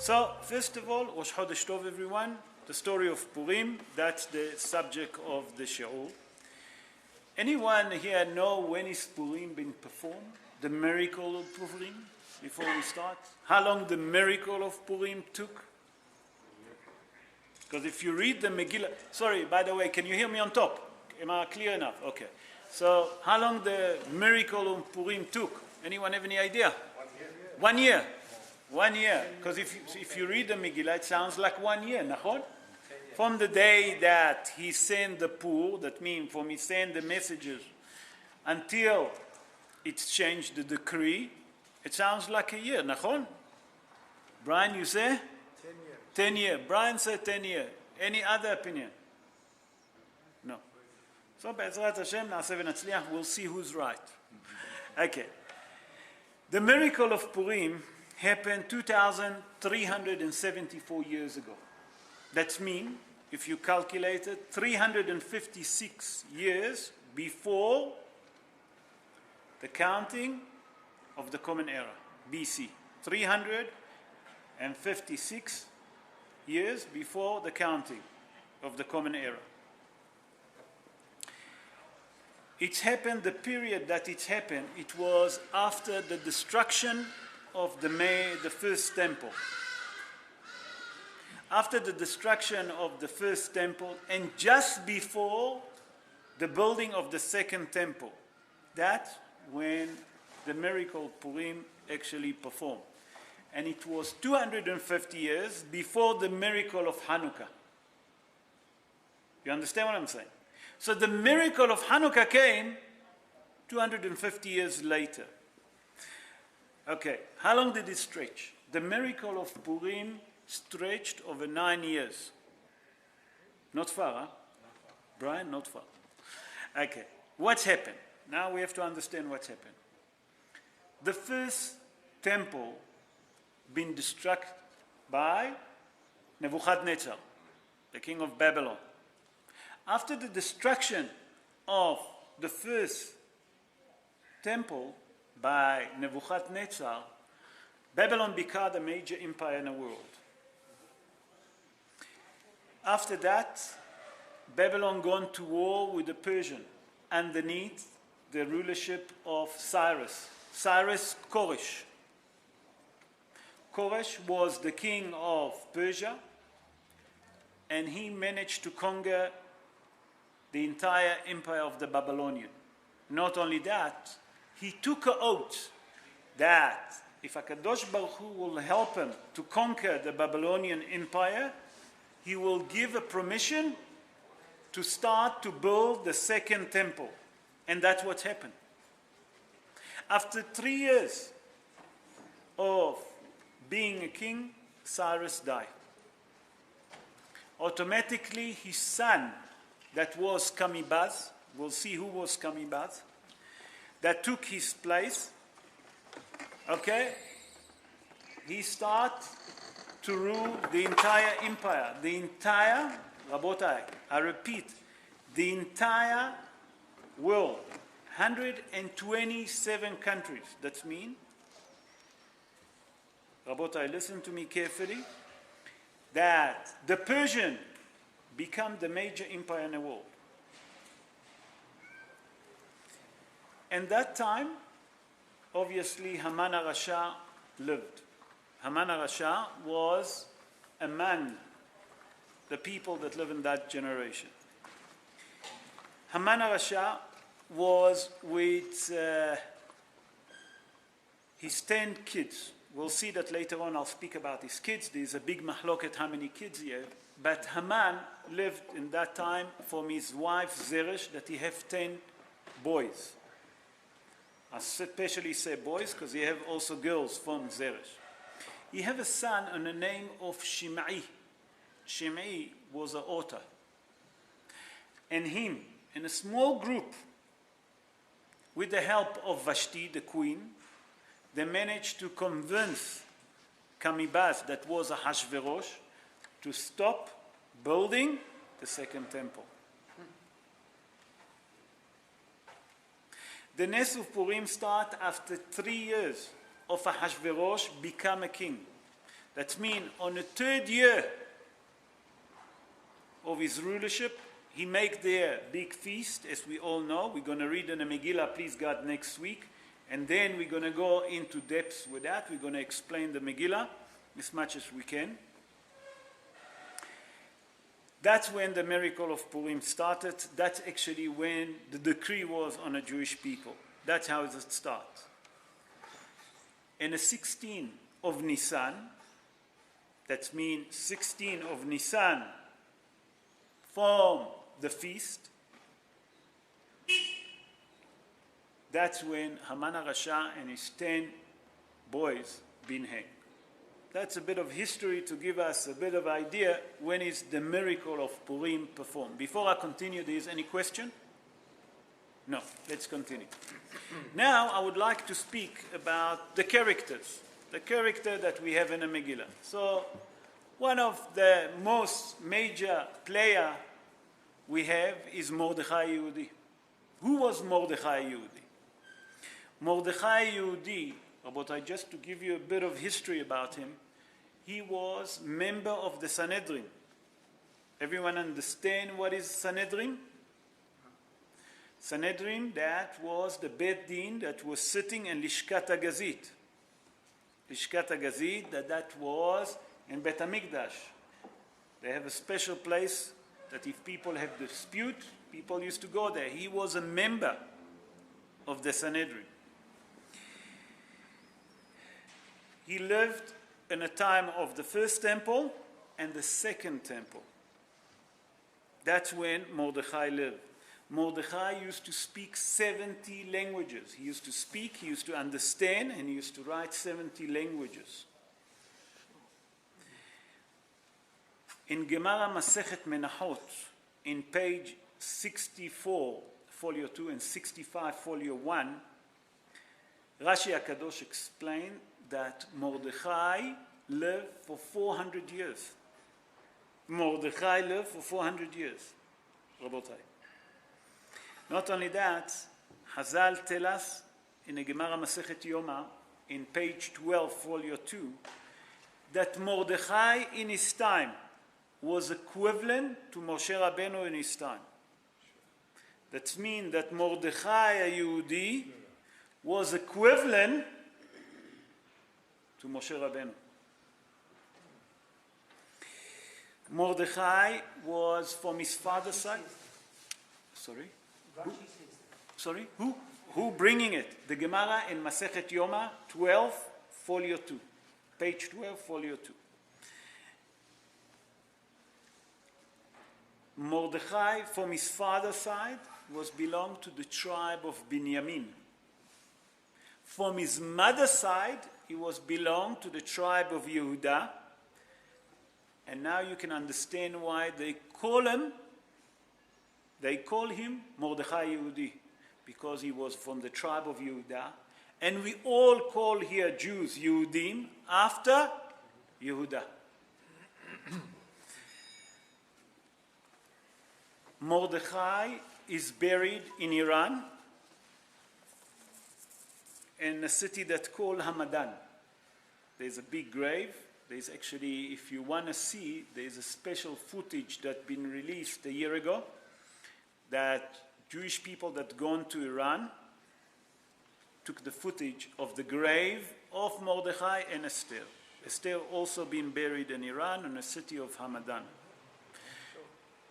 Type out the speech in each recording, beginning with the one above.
So, first of all, Rosh Chodesh Tov, everyone. The story of Purim, that's the subject of the shiur. Anyone here know when is Purim being performed? The miracle of Purim, before we start? How long the miracle of Purim took? Because if you read the Megillah... Sorry, by the way, can you hear me on top? Am I clear enough? Okay. So, how long the miracle of Purim took? Anyone have any idea? 1 year. 1 year. Because if you read the Megillah, it sounds like 1 year, nachon? From the day that he sent the pur, that means from he sent the messages, until it's changed the decree, it sounds like a year, nachon? Brian, you say? 10 years. 10 years. Brian said 10 years. Any other opinion? No. So, Be'ezrat Hashem, na'aseh v'natzliach, we'll see who's right. Okay. The miracle of Purim happened 2,374 years ago. That means, if you calculate it, 356 years before the counting of the Common Era, BC. 356 years before the counting of the Common Era. It's happened, the period that it happened, it was after the destruction of the first temple. After the destruction of the first temple and just before the building of the second temple. That's when the miracle Purim actually performed. And it was 250 years before the miracle of Hanukkah. You understand what I'm saying? So the miracle of Hanukkah came 250 years later. Okay, how long did it stretch? The miracle of Purim stretched over 9 years. Not far, huh? Brian, not far. Okay, what's happened? Now we have to understand what's happened. The first temple been destroyed by Nebuchadnezzar, the king of Babylon. After the destruction of the first temple by Nebuchadnezzar, Babylon became a major empire in the world. After that, Babylon gone to war with the Persian underneath the rulership of Cyrus Koresh. Koresh was the king of Persia, and he managed to conquer the entire empire of the Babylonian. Not only that, he took an oath that if HaKadosh Baruch Hu will help him to conquer the Babylonian empire, he will give a permission to start to build the second temple. And that's what happened. After 3 years of being a king, Cyrus died. Automatically, his son, that was Kamibaz, we'll see who was Kamibaz, that took his place, okay? He started to rule the entire empire, Rabotai, I repeat, the entire world, 127 countries. That means, Rabotai, listen to me carefully, that the Persian become the major empire in the world. And that time, obviously, Haman HaRasha lived. Haman HaRasha was among the people that live in that generation. Haman HaRasha was with his 10 kids. We'll see that later on. I'll speak about his kids. There's a big mahloket how many kids he had. But Haman lived in that time from his wife Zeresh that he have 10 boys. I especially say boys because he have also girls from Zeresh. He have a son on the name of Shimei. Shimei was an author. And him, in a small group, with the help of Vashti, the queen, they managed to convince Kamibaz, that was a Hashverosh, to stop building the second temple. The Nes of Purim started after 3 years of Ahashverosh become a king. That means on the 3rd year of his rulership, he make their big feast, as we all know. We're going to read in the Megillah, please God, next week. And then we're going to go into depths with that. We're going to explain the Megillah as much as we can. That's when the miracle of Purim started. That's actually when the decree was on the Jewish people. That's how it starts. And the 16th of Nisan, that means 16 of Nisan, from the feast, that's when Haman HaRasha and his 10 boys been hanged. That's a bit of history to give us a bit of idea when is the miracle of Purim performed. Before I continue, there is any question? No, let's continue. Now I would like to speak about the characters that we have in the Megillah. So one of the most major player we have is Mordechai Yehudi. Who was Mordechai Yehudi? Mordechai Yehudi, Rabotai, just to give you a bit of history about him, he was member of the Sanhedrin. Everyone understand what is Sanhedrin? Sanhedrin, that was the Beit Din that was sitting in Lishkat HaGazit. Lishkat HaGazit, that was in Beit HaMikdash. They have a special place that if people have dispute, people used to go there. He was a member of the Sanhedrin. He lived in a time of the first temple and the second temple. That's when Mordechai lived. Mordechai used to speak 70 languages. He used to speak, he used to understand, and he used to write 70 languages. In Gemara Masechet Menachot, in page 64, folio 2, and 65, folio 1, Rashi HaKadosh explained that Mordechai lived for 400 years. Mordechai lived for 400 years, Rabotai. Not only that, Hazal tell us in the Gemara Masechet Yoma, in page 12, folio 2, that Mordechai in his time was equivalent to Moshe Rabbeinu in his time. That means that Mordechai a Yehudi was equivalent to Moshe Rabbeinu. Mordechai was from his father's side. Sorry? Sorry? Who bringing it? The Gemara in Masechet Yoma 12, folio 2. Page 12, folio 2. Mordechai, from his father's side, was belonged to the tribe of Binyamin. From his mother's side, he was belonged to the tribe of Yehuda. And now you can understand why they call him Mordechai Yehudi, because he was from the tribe of Yehuda. And we all call here Jews Yehudim after Yehuda. Mordechai is buried in Iran, in a city that's called Hamadan. There's a big grave. There's actually, if you want to see, there's a special footage that's been released a year ago that Jewish people that gone to Iran took the footage of the grave of Mordechai and Esther. Esther also been buried in Iran in the city of Hamadan.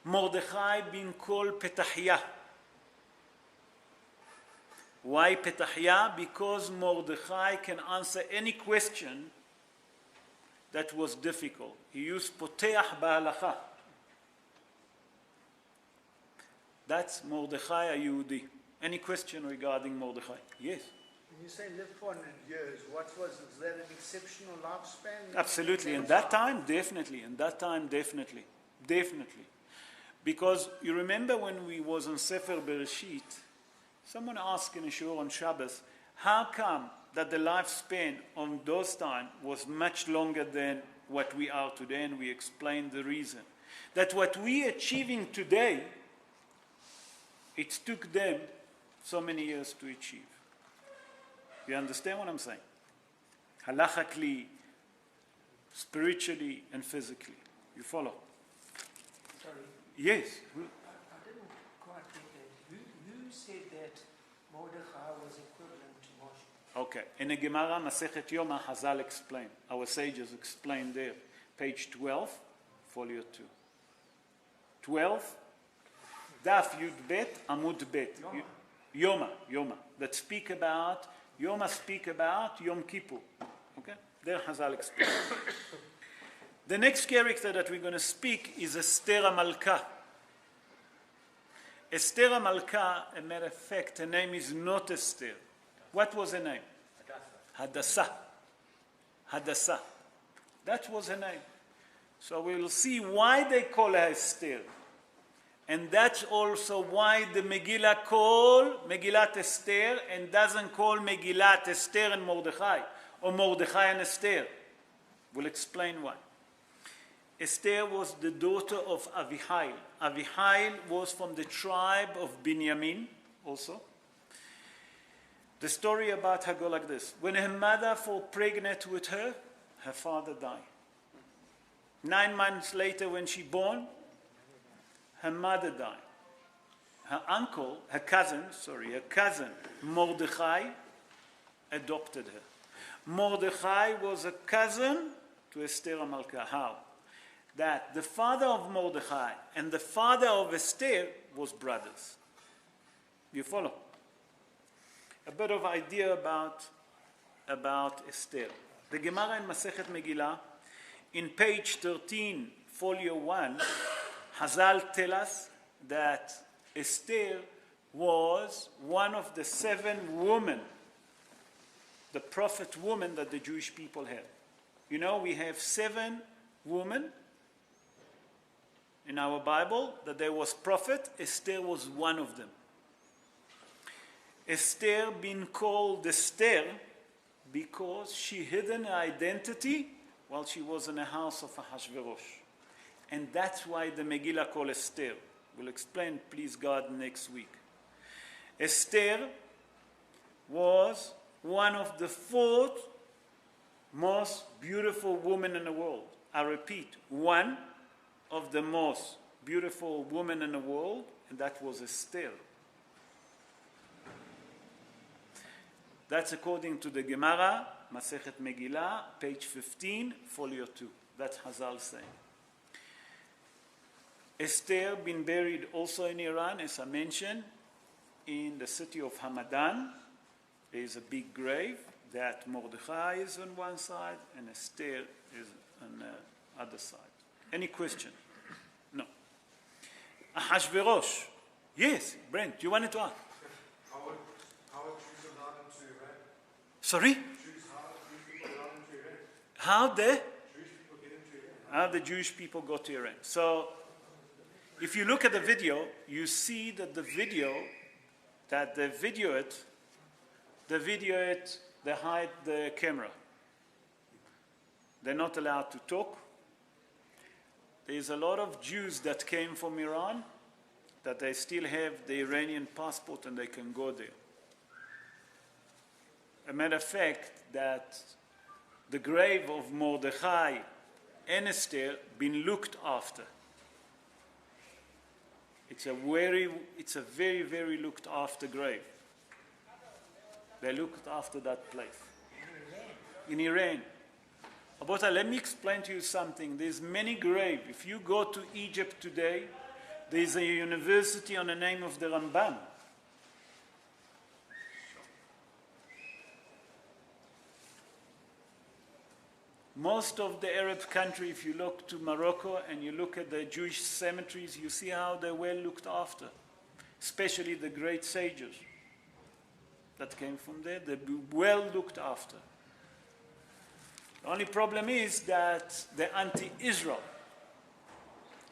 Mordechai been called Petahiyah. Why Petahiyah? Because Mordechai can answer any question that was difficult. He used Poteach Ba'alacha. That's Mordechai a Yehudi. Any question regarding Mordechai? Yes? When you say live for 100 years, was that an exceptional lifespan? Absolutely. In that time, definitely. In that time, definitely. Definitely. Because you remember when we was on Sefer Bereshit, someone asked in a shiur on Shabbos, how come that the lifespan on those times was much longer than what we are today? And we explained the reason. That what we are achieving today, it took them so many years to achieve. You understand what I'm saying? Halachically, spiritually and physically. You follow? Sorry, Yes. I didn't quite get that. Who said that Mordechai was equivalent to Moshe? Okay. In the Gemara, Masechet Yoma, Hazal explained. Our sages explained there. Page 12, folio 2. 12, Daf Yud Bet, Amud Bet. Yoma. That speak about, Yoma speak about Yom Kippur. Okay? There Hazal explained. The next character that we're going to speak is Esther HaMalka. Esther HaMalka, a matter of fact, her name is not Esther. What was her name? Hadassah. That was her name. So we'll see why they call her Esther. And that's also why the Megillah call Megillat Esther and doesn't call Megillat Esther and Mordechai, or Mordechai and Esther. We'll explain why. Esther was the daughter of Avihail. Avihail was from the tribe of Binyamin also. The story about her goes like this. When her mother fell pregnant with her, her father died. 9 months later when she born, her mother died. Her cousin, Mordechai, adopted her. Mordechai was a cousin to Esther HaMalka. How? That the father of Mordechai and the father of Esther was brothers. You follow? A bit of idea about Esther. The Gemara in Masechet Megillah, in page 13, folio 1, Hazal tell us that Esther was one of the 7 women, the prophet women that the Jewish people had. You know, we have 7 women in our Bible that there was prophet. Esther was one of them. Esther been called Esther because she hid her identity while she was in the house of Ahasuerus. And that's why the Megillah called Esther. We'll explain, please God, next week. Esther was one of the 4 most beautiful women in the world. I repeat, one of the most beautiful women in the world, and that was Esther. That's according to the Gemara, Masechet Megillah, page 15, folio 2. That's Hazal saying. Esther been buried also in Iran, as I mentioned, in the city of Hamadan. There is a big grave that Mordechai is on one side and Esther is on the other side. Any question? No. Ahasuerus. Yes, Brent, you wanted to ask? How are Jews allowed into Iran? Sorry? How are Jewish people allowed into Iran? How the Jewish people get into Iran? how the Jewish people go to Iran. So, if you look at the video, you see that they video it, they hide the camera. They're not allowed to talk. There's a lot of Jews that came from Iran that they still have the Iranian passport and they can go there. A matter of fact, that the grave of Mordechai and Esther been looked after. It's a very, very looked after grave. They looked after that place. In Iran. Abota, let me explain to you something. There's many graves. If you go to Egypt today, there's a university on the name of the Rambam. Most of the Arab country, if you look to Morocco and you look at the Jewish cemeteries, you see how they're well looked after, especially the great sages that came from there. They're well looked after. The only problem is that they're anti-Israel.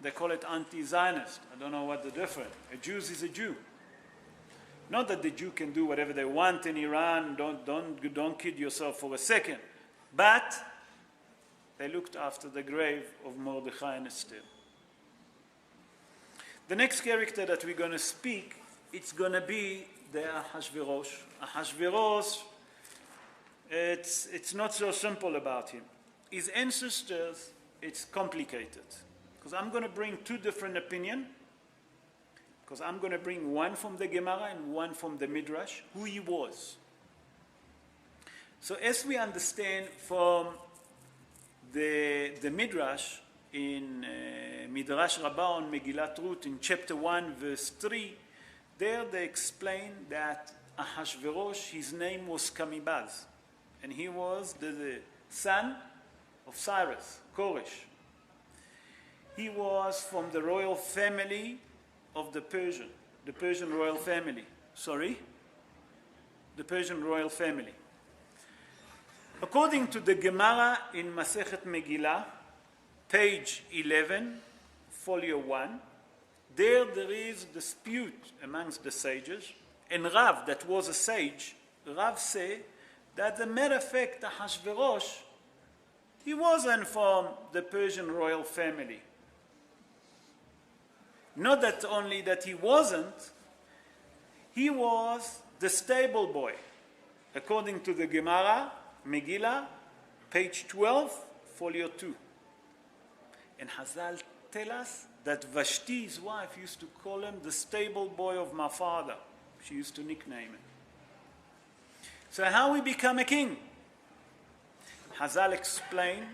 They call it anti-Zionist. I don't know what the difference. A Jew is a Jew. Not that the Jew can do whatever they want in Iran. Don't kid yourself for a second. But they looked after the grave of Mordechai and Esther. The next character that we're going to speak, it's going to be the Ahasuerus. Ahasuerus, it's not so simple about him. his ancestors, it's complicated. Because I'm going to bring two different opinions. Because I'm going to bring one from the Gemara and one from the Midrash, who he was. So as we understand from the Midrash, in Midrash Rabbah on Megillat Ruth, in chapter 1, verse 3, there they explain that Ahashverosh, his name was Kamibaz, and he was the son of Cyrus, Koresh. He was from the royal family of the Persian royal family. Sorry? The Persian royal family. According to the Gemara in Masechet Megillah, page 11, folio 1, there is dispute amongst the sages, and Rav, that was a sage, Rav said that the matter of fact, Ahashverosh, he wasn't from the Persian royal family. Not that only that he wasn't, he was the stable boy. According to the Gemara, Megillah, page 12, folio 2. And Hazal tell us that Vashti, his wife, used to call him the stable boy of my father. She used to nickname him. So how he become a king? Hazal explained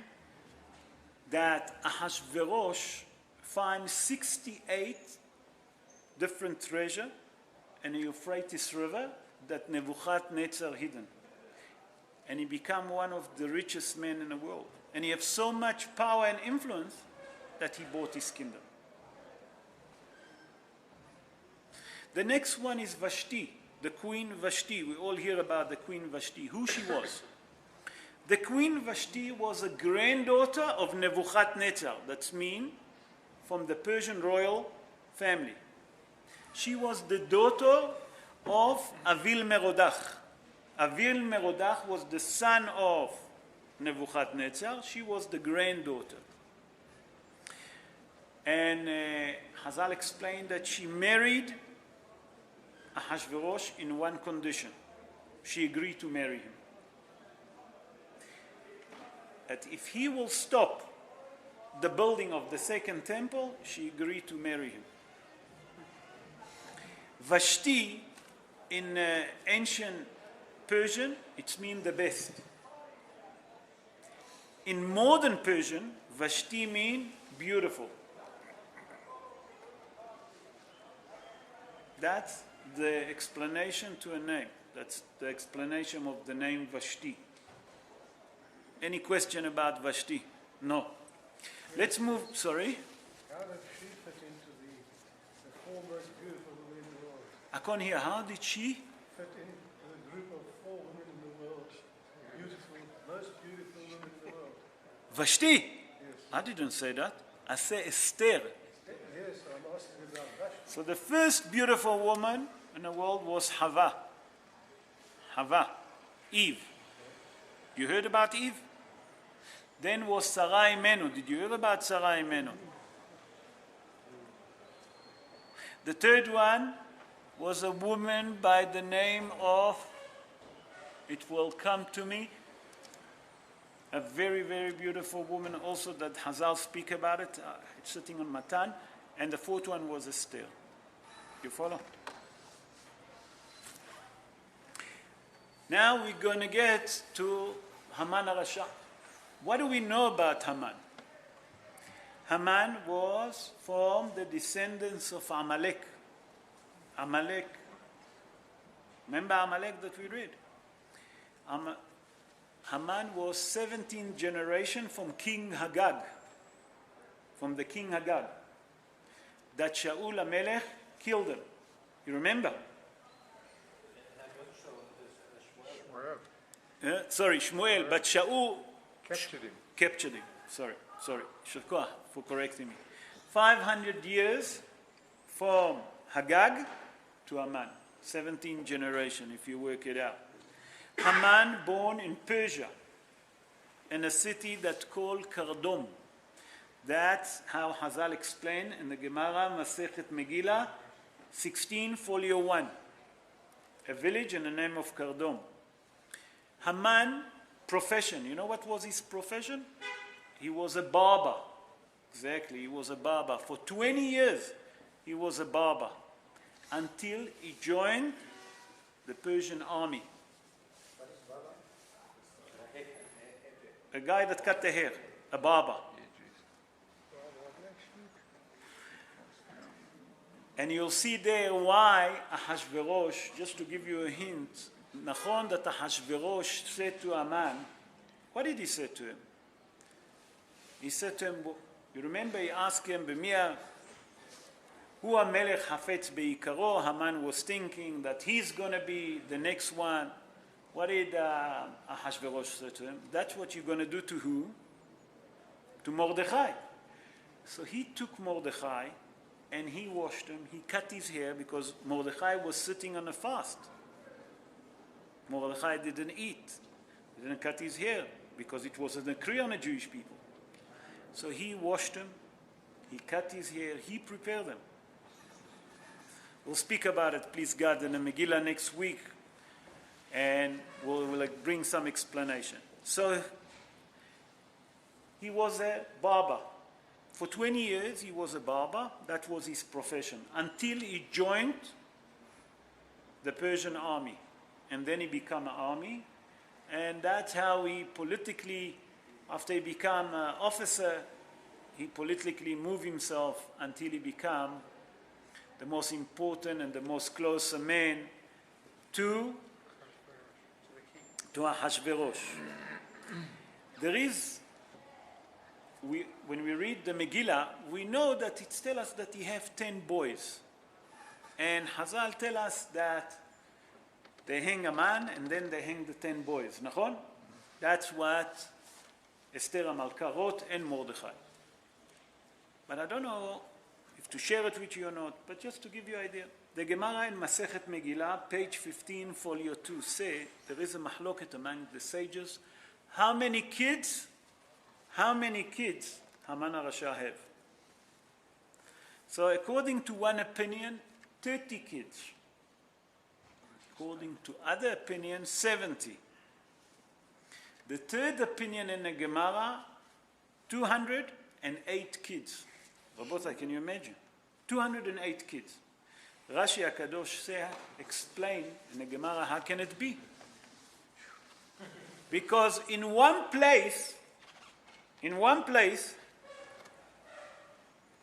that Ahashverosh finds 68 different treasure in the Euphrates River that Nebuchadnezzar hidden. And he became one of the richest men in the world. And he has so much power and influence that he bought his kingdom. The next one is Vashti, the Queen Vashti. We all hear about the Queen Vashti, who she was. The Queen Vashti was a granddaughter of Nebuchadnezzar. That's mean from the Persian royal family. She was the daughter of Avil Merodach. Avil Merodach was the son of Nebuchadnezzar. She was the granddaughter. And Hazal explained that she married Ahashverosh in one condition. She agreed to marry him. That if he will stop the building of the second temple, she agreed to marry him. Vashti, in ancient Persian, it means the best. In modern Persian, Vashti means beautiful. That's the explanation to a name. That's the explanation of the name Vashti. Any question about Vashti? No. Let's move, sorry? How did she fit into the four most beautiful women in the world? I can't hear. How did she? Fit into the group of four women in the world. Beautiful, most beautiful women in the world. Vashti? Yes. I didn't say that. I say Esther. Yes, I'm asking about Vashti. So the first beautiful woman in the world was Hava. Hava. Eve. You heard about Eve? Then was Sarai Imenu. Did you hear about Sarai Imenu? The third one was a woman by the name of, it will come to me, a very, very beautiful woman also that Hazal speak about it. It's sitting on Matan. And the fourth one was Esther. You follow? Now we're going to get to Haman HaRasha. What do we know about Haman? Haman was from the descendants of Amalek. Amalek. Remember Amalek that we read? Haman was 17th generation from King Hagag. From the King Hagag. That Shaul HaMelech killed him. You remember? Sorry, Shmuel, but Shaul captured him. Sorry. Shukah for correcting me. 500 years from Hagag to Haman. 17th generation, if you work it out. Haman born in Persia, in a city that's called Kardom. That's how Hazal explained in the Gemara Masechet Megillah 16, folio 1. A village in the name of Kardom. Haman profession. You know what was his profession? He was a barber. Exactly, he was a barber. For 20 years, he was a barber until he joined the Persian army. A guy that cut the hair, a barber. And you'll see there why Ahashverosh, just to give you a hint, Nachon that Ahashverosh said to Haman, what did he say to him? He said to him, you remember he asked him, B'mia, Hu HaMelech Hafetz Be'ikaro. Haman was thinking that he's going to be the next one. What did Ahashverosh say to him? That's what you're going to do to who? To Mordechai. So he took Mordechai and he washed him. He cut his hair because Mordechai was sitting on a fast. Mordechai didn't eat. He didn't cut his hair because it was a decree on the Jewish people. So he washed him. He cut his hair. He prepared them. We'll speak about it, please God, in the Megillah next week. And we'll bring some explanation. So he was a barber. For 20 years he was a barber. That was his profession. Until he joined the Persian army. And then he became an army. And that's how he politically, after he became an officer, he politically moved himself until he became the most important and the most close man to Ahashverosh. There is, when we read the Megillah, we know that it tells us that he have 10 boys. And Hazal tell us that they hang a man and then they hang the 10 boys. Nachon? That's what Esther HaMalka wrote and Mordechai. But I don't know if to share it with you or not, but just to give you an idea. The Gemara in Masechet Megillah, page 15, folio 2, say there is a mahloket among the sages. How many kids Haman HaRasha have? So according to one opinion, 30 kids. According to other opinion, 70. The third opinion in the Gemara, 208 kids. Rabotai, can you imagine? 208 kids. Rashi HaKadosh explain in the Gemara, how can it be? Because in one place,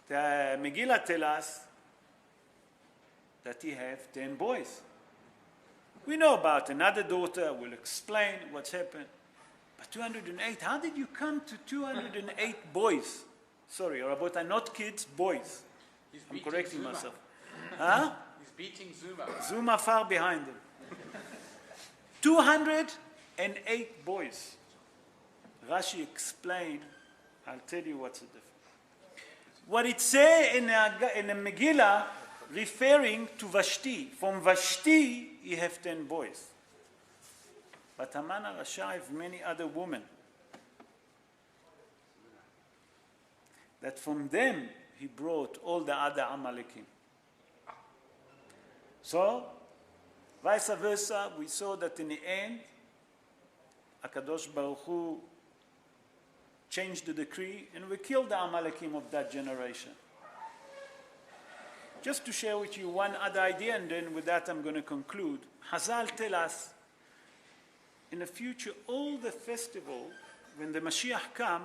the Megillah tells us that he have 10 boys. We know about another daughter, we'll explain what's happened. But 208, how did you come to 208 boys? Sorry, Rabotai, not kids, boys. I'm correcting Zuma. myself. Huh? He's beating Zuma. Zuma far behind him. 208 boys. Rashi explained, I'll tell you what's the difference. What it says in the Megillah, referring to Vashti. From Vashti, he have 10 boys. But Haman HaRasha have many other women. That from them, he brought all the other Amalekim. So, vice versa, we saw that in the end, HaKadosh Baruch Hu changed the decree and we killed the Amalekim of that generation. Just to share with you one other idea, and then with that I'm going to conclude. Hazal tell us, in the future, all the festival, when the Mashiach come,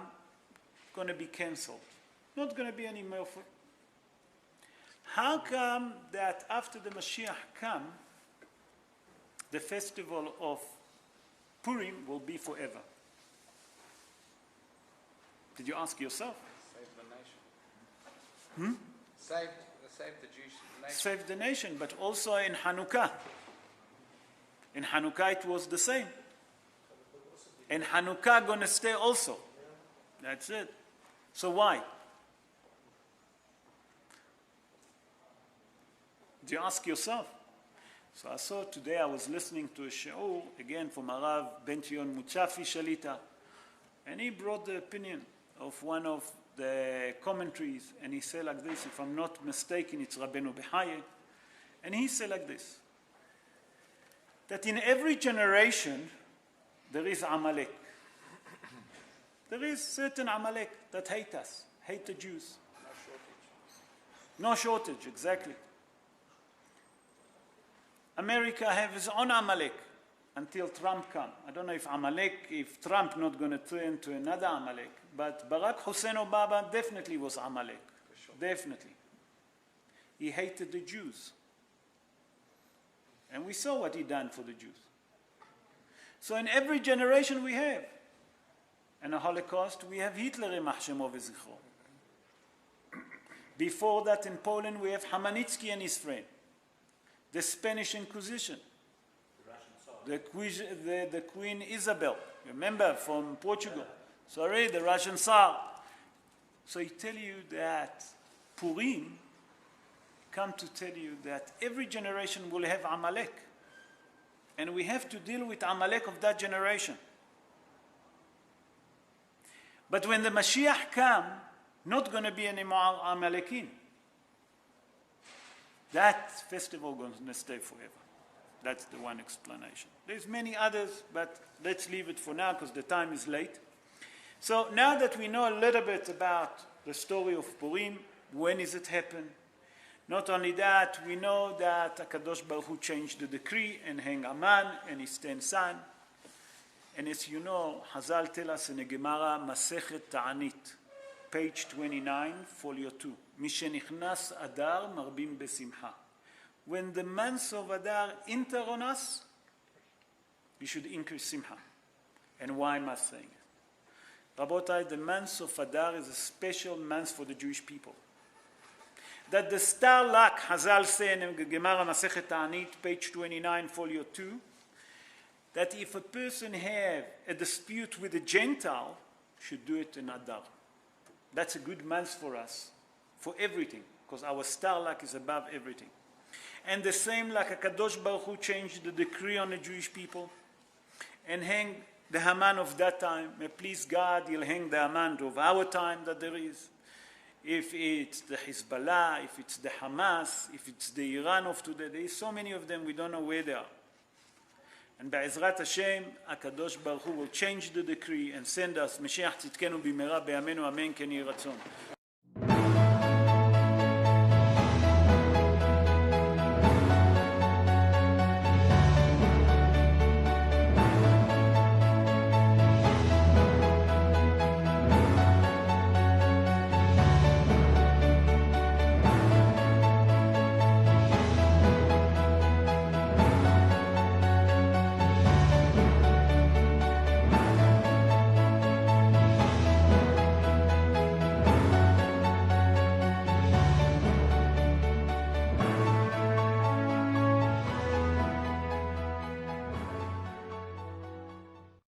going to be cancelled. Not going to be any more. How come that after the Mashiach come, the festival of Purim will be forever? Did you ask yourself? Save the nation. Save the Jewish nation. Save the nation, but also in Hanukkah. In Hanukkah it was the same. And Hanukkah going to stay also. That's it. So why? Do you ask yourself? So I saw today, I was listening to a shiur, again from Arav Ben Tion Mutzafi Shalita, and he brought the opinion of one of the commentaries, and he said like this, if I'm not mistaken, it's Rabbeinu Behaye, and he said like this, that in every generation there is Amalek. There is certain Amalek that hate us, hate the Jews. No shortage. No shortage, exactly. America has its own Amalek until Trump come. I don't know if Trump not going to turn to another Amalek, but Barack Hussein Obama definitely was Amalek. For sure. Definitely. He hated the Jews. And we saw what he done for the Jews. So in every generation we have. In the Holocaust, we have Hitler, Yimach Shemo v'Zichro. Before that, in Poland, we have Hamanitsky and his friend. The Spanish Inquisition. The Queen Isabel, remember, from Portugal. Sorry, the Russian Tsar. So I tell you that Purim come to tell you that every generation will have Amalek. And we have to deal with Amalek of that generation. But when the Mashiach come, not going to be any more Amalekim. That festival going to stay forever. That's the one explanation. There's many others, but let's leave it for now because the time is late. So now that we know a little bit about the story of Purim, when is it happen? Not only that, we know that HaKadosh Baruch Hu changed the decree and hang Aman and his 10 sons. And as you know, Hazal tell us in the Gemara, Masechet Ta'anit, page 29, folio 2. Mishenichnas Adar marbim besimcha. When the months of Adar enter on us, we should increase simcha. And why am I saying it? Rabotai, the month of Adar is a special month for the Jewish people. That the star luck, Hazal say in the Gemara Masechet Ta'anit, page 29, folio 2, that if a person have a dispute with a Gentile, should do it in Adar. That's a good month for us, for everything, because our star luck is above everything. And the same like HaKadosh Baruch Hu changed the decree on the Jewish people and hang the Haman of that time. May please God, he'll hang the Haman of our time that there is. If it's the Hezbollah, if it's the Hamas, if it's the Iran of today, there is so many of them, we don't know where they are. And Be'ezrat Hashem, HaKadosh Baruch Hu will change the decree and send us, Mashiach Tzidkenu b'mera b'yameinu amen ken yeh ratzon.